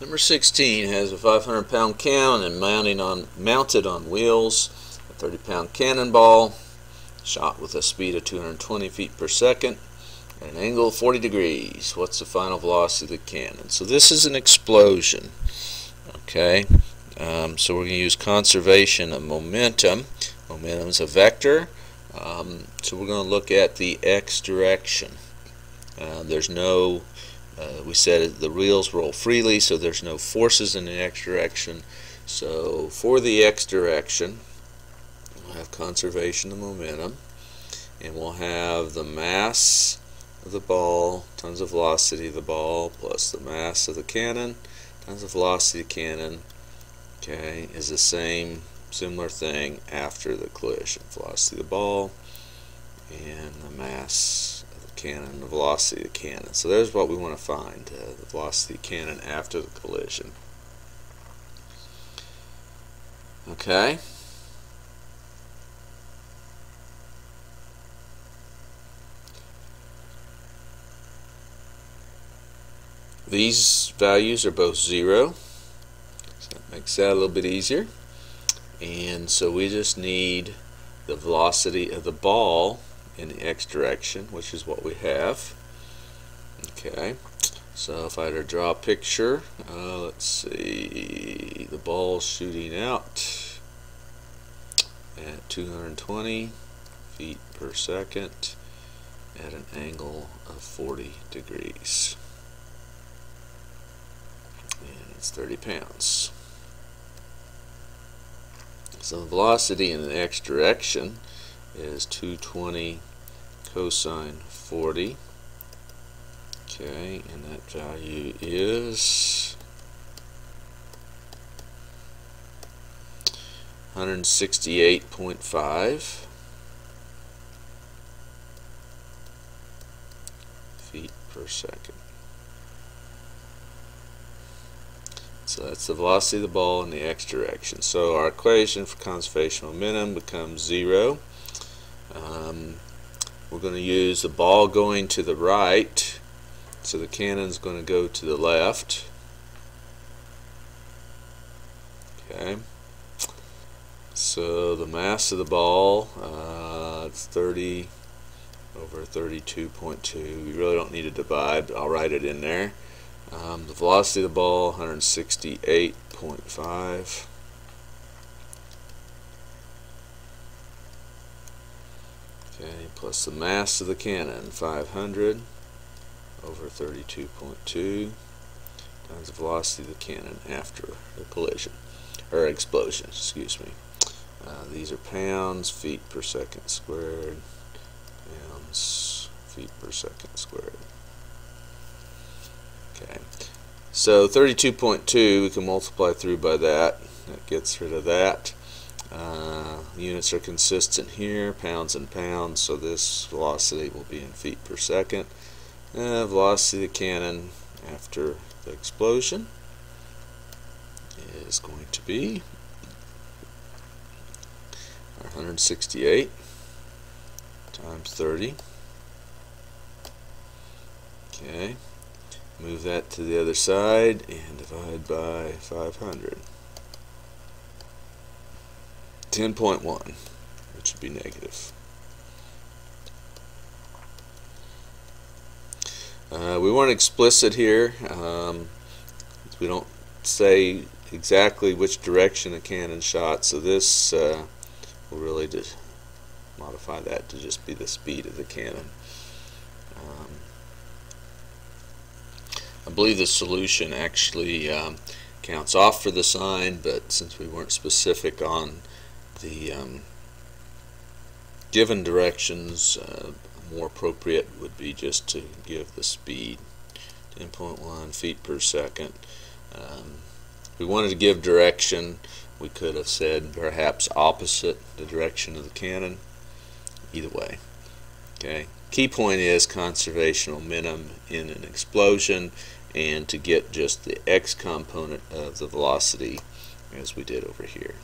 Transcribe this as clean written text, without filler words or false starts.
Number 16 has a 500-pound cannon and mounted on wheels, a 30-pound cannonball, shot with a speed of 220 feet per second at an angle of 40 degrees. What's the final velocity of the cannon? So this is an explosion. Okay, so we're going to use conservation of momentum. Momentum is a vector, so we're going to look at the x direction. There's no we said the wheels roll freely, so there's no forces in the x direction. So for the x direction, we'll have conservation of momentum, and we'll have the mass of the ball times the velocity of the ball plus the mass of the cannon times the velocity of the cannon, okay, is the similar thing after the collision. Velocity of the ball and the mass cannon, the velocity of the cannon. So there's what we want to find, the velocity of the cannon after the collision. Okay. These values are both 0, so that makes that a little bit easier. And so we just need the velocity of the ball in the x direction, which is what we have. Okay, so if I were to draw a picture, let's see, the ball's shooting out at 220 feet per second at an angle of 40 degrees, and it's 30 pounds. So the velocity in the x direction is 220 cosine 40. Okay, and that value is 168.5 feet per second. So that's the velocity of the ball in the x direction. So our equation for conservation of momentum becomes 0. We're going to use the ball going to the right, so the cannon's going to go to the left. Okay, so the mass of the ball, it's 30 over 32.2. We really don't need to divide, but I'll write it in there. The velocity of the ball, 168.5. Okay, plus the mass of the cannon, 500 over 32.2 times the velocity of the cannon after the collision, or explosion, excuse me. These are pounds, feet per second squared, pounds, feet per second squared. Okay, so 32.2 we can multiply through by that. That gets rid of that. Units are consistent here, pounds and pounds, so this velocity will be in feet per second. Velocity of the cannon after the explosion is going to be 168 times 30. Okay, move that to the other side and divide by 500. 10.1, which would be negative. We weren't explicit here. We don't say exactly which direction the cannon shot, so this will really just modify that to just be the speed of the cannon. I believe the solution actually counts off for the sign, but since we weren't specific on the given directions, more appropriate would be just to give the speed, 10.1 feet per second. If we wanted to give direction, we could have said perhaps opposite the direction of the cannon. Either way. Okay. Key point is conservation of momentum in an explosion, and to get just the x component of the velocity as we did over here.